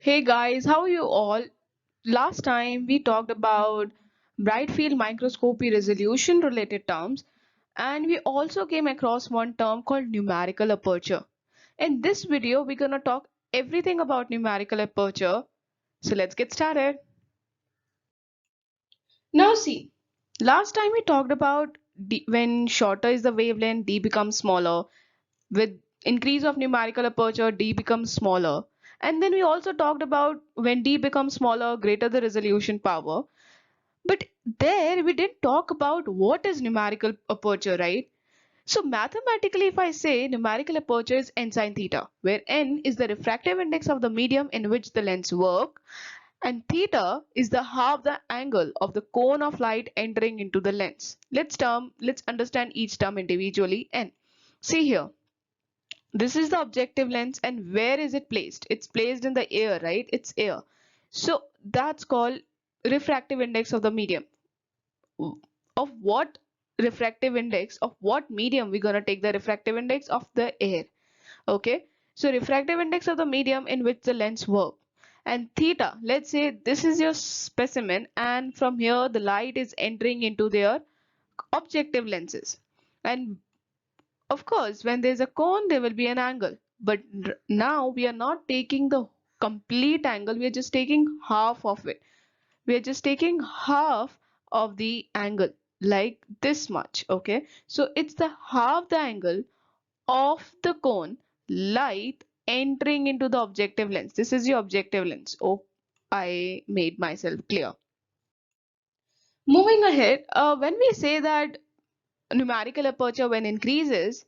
Hey guys, how are you all? Last time we talked about bright field microscopy resolution related terms, and we also came across one term called numerical aperture. In this video, we're gonna talk everything about numerical aperture. So let's get started. Now see, last time we talked about when shorter is the wavelength, d becomes smaller. With increase of numerical aperture, d becomes smaller. And then we also talked about when d becomes smaller, greater the resolution power. But there we didn't talk about what is numerical aperture, right? So mathematically, if I say numerical aperture is n sine theta, where n is the refractive index of the medium in which the lens work, and theta is the half the angle of the cone of light entering into the lens. Let's understand each term individually. N. See here, this is the objective lens, and where is it placed? It's placed in the air, right? It's air. So that's called refractive index of the medium. Of what refractive index of what medium we're gonna take the refractive index of the air. Okay. So refractive index of the medium in which the lens work. And theta, let's say this is your specimen, and from here the light is entering into their objective lenses. And of course, when there's a cone, there will be an angle. But now we are not taking the complete angle, we are just taking half of it. We are just taking half of the angle, like this much. Okay, so it's the half the angle of the cone light entering into the objective lens. This is your objective lens. Oh, I made myself clear. Moving ahead, when we say that numerical aperture when increases,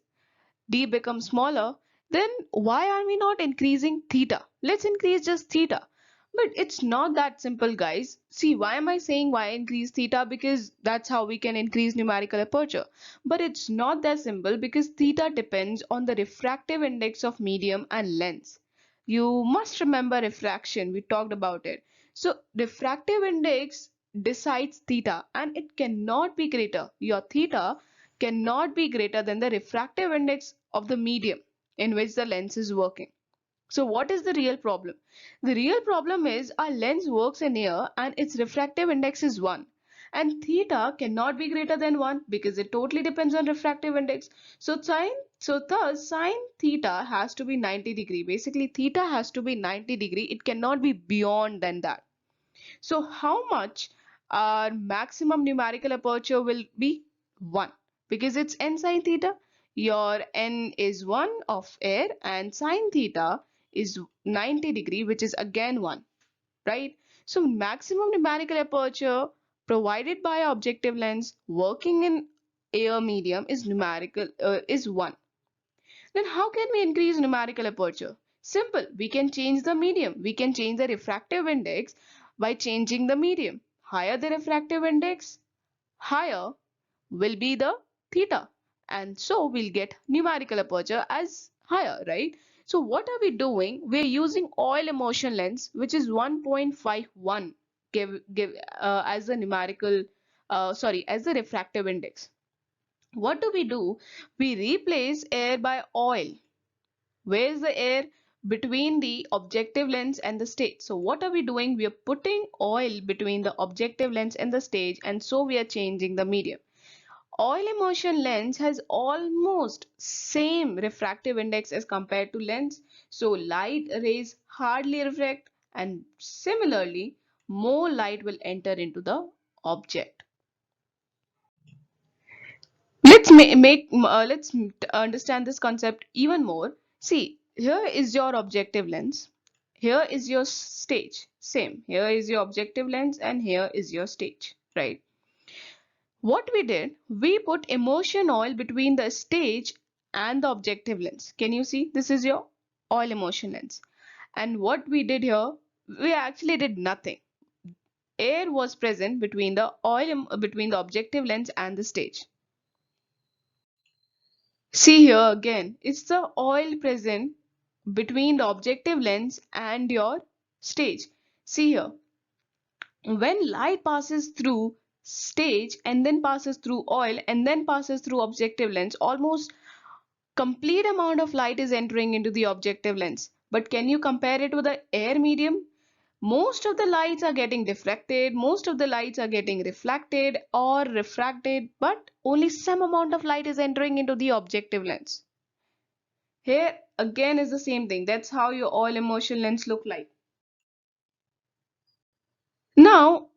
d becomes smaller, then why are we not increasing theta? Let's increase just theta. But it's not that simple, guys. See, why am I saying why increase theta? Because that's how we can increase numerical aperture. But it's not that simple because theta depends on the refractive index of medium and lens. You must remember refraction, we talked about it. So refractive index decides theta, and it cannot be greater. Your theta cannot be greater than the refractive index of the medium in which the lens is working. So what is the real problem? The real problem is our lens works in air and its refractive index is 1. And theta cannot be greater than 1 because it totally depends on refractive index. So thus sine theta has to be 90 degree. Basically theta has to be 90 degree. It cannot be beyond than that. So how much our maximum numerical aperture will be? 1, because it's n sine theta. Your n is 1 of air and sine theta is 90 degree, which is again 1, right? So maximum numerical aperture provided by objective lens working in air medium is numerical is 1. Then how can we increase numerical aperture? Simple, we can change the medium. We can change the refractive index by changing the medium. Higher the refractive index, higher will be the theta. And so we'll get numerical aperture as higher, right? So what are we doing? We're using oil immersion lens, which is 1.51 as the as the refractive index. What do? We replace air by oil. Where is the air? Between the objective lens and the stage. So what are we doing? We are putting oil between the objective lens and the stage, and so we are changing the medium. Oil immersion lens has almost same refractive index as compared to lens, so light rays hardly reflect, and similarly more light will enter into the object. Let's understand this concept even more. See, here is your objective lens. Here is your stage. Same. Here is your objective lens and here is your stage, right? What we did, we put immersion oil between the stage and the objective lens. Can you see? This is your oil immersion lens. And what we did here, we actually did nothing. Air was present between between the objective lens and the stage. See here again, it's the oil present between the objective lens and your stage. See here, when light passes through stage and then passes through oil and then passes through objective lens, almost complete amount of light is entering into the objective lens. But can you compare it with the air medium? Most of the lights are getting diffracted, most of the lights are getting reflected or refracted, but only some amount of light is entering into the objective lens. Here again is the same thing. That's how your all immersion lens look like. Now,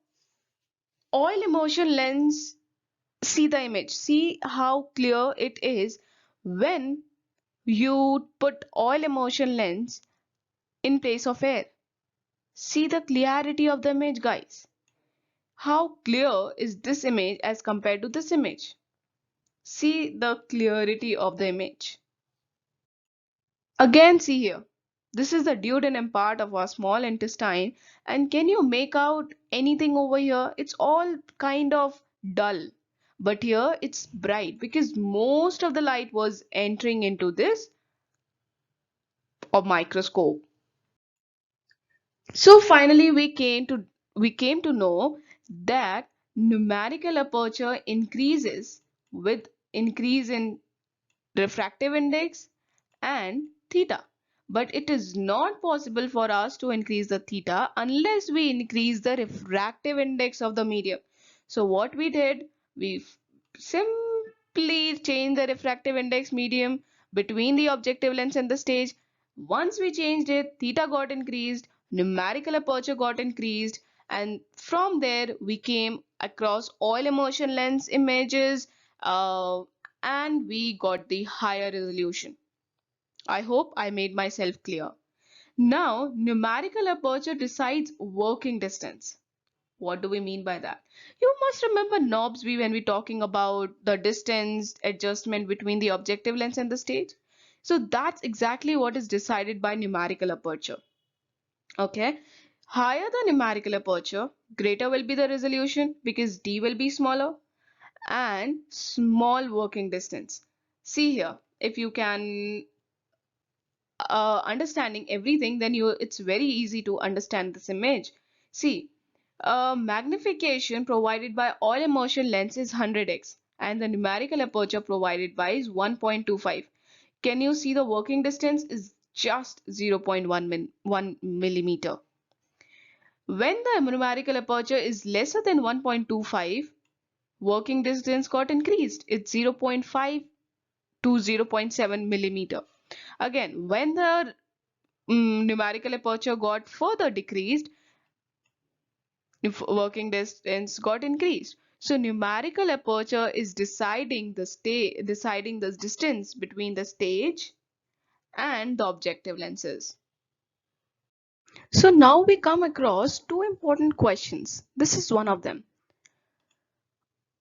oil immersion lens, see the image. See how clear it is when you put oil immersion lens in place of air. See the clarity of the image, guys. How clear is this image as compared to this image? See the clarity of the image. Again, see here. This is the duodenum part of our small intestine. And can you make out anything over here? It's all kind of dull. But here it's bright because most of the light was entering into this microscope. So finally we came to know that numerical aperture increases with increase in refractive index and theta. But it is not possible for us to increase the theta unless we increase the refractive index of the medium. So what we did, we simply changed the refractive index medium between the objective lens and the stage. Once we changed it, theta got increased, numerical aperture got increased, and from there we came across oil immersion lens images, and we got the higher resolution. I hope I made myself clear. Now, numerical aperture decides working distance. What do we mean by that? You must remember knobs when we're talking about the distance adjustment between the objective lens and the stage. So that's exactly what is decided by numerical aperture. Okay. Higher the numerical aperture, greater will be the resolution because D will be smaller, and small working distance. See here, if you can understanding everything, then it's very easy to understand this image. See, magnification provided by all immersion lens is 100x and the numerical aperture provided by is 1.25. Can you see the working distance is just 0.1 millimeter. When the numerical aperture is lesser than 1.25, working distance got increased. It's 0.5 to 0.7 millimeter. Again, when the numerical aperture got further decreased, if working distance got increased. So numerical aperture is deciding the distance between the stage and the objective lenses. So now we come across two important questions. This is one of them.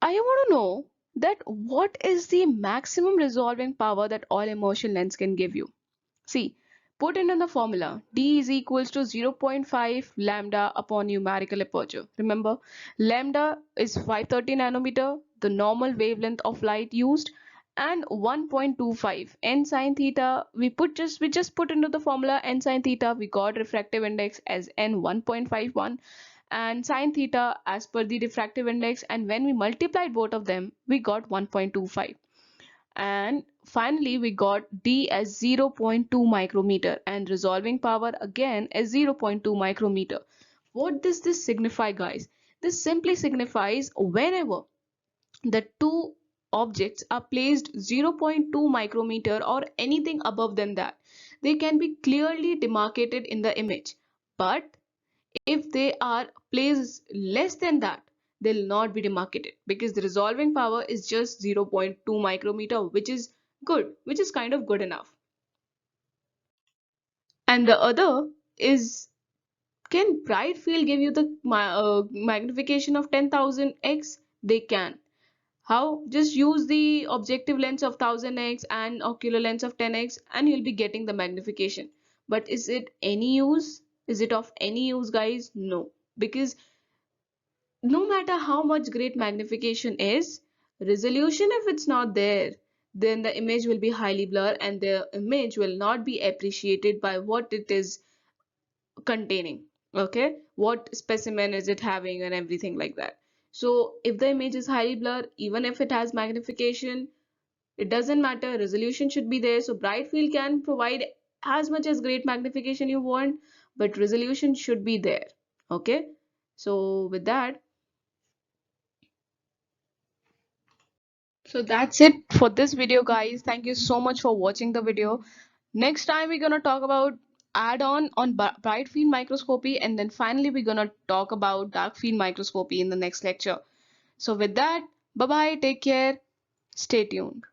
I want to know that what is the maximum resolving power that all immersion lens can give you? See, put in the formula D is equals to 0.5 lambda upon numerical aperture. Remember, lambda is 530 nanometer, the normal wavelength of light used, and 1.25 n sine theta. We just put into the formula n sine theta. We got refractive index as n 1.51 and sine theta as per the refractive index. And when we multiplied both of them, we got 1.25. And finally we got D as 0.2 micrometer and resolving power again as 0.2 micrometer. What does this signify, guys? This simply signifies whenever the two objects are placed 0.2 micrometer or anything above than that, they can be clearly demarcated in the image. But if they are placed less than that, they'll not be demarcated because the resolving power is just 0.2 micrometer, which is good, which is kind of good enough. And the other is, can bright field give you the magnification of 10,000x? They can. How? Just use the objective lens of 1000x and ocular lens of 10x and you'll be getting the magnification. But is it any use? Is it of any use, guys? No. Because no matter how much great magnification is, resolution, if it's not there, then the image will be highly blurred and the image will not be appreciated by what it is containing. Okay, what specimen is it having and everything like that. So if the image is highly blurred, even if it has magnification, it doesn't matter, resolution should be there. So bright field can provide as much as great magnification you want, but resolution should be there. Okay, so with that, so that's it for this video, guys. Thank you so much for watching the video. Next time we're gonna talk about add-on on bright field microscopy, and then finally we're gonna talk about dark field microscopy in the next lecture. So with that, bye bye, take care, stay tuned.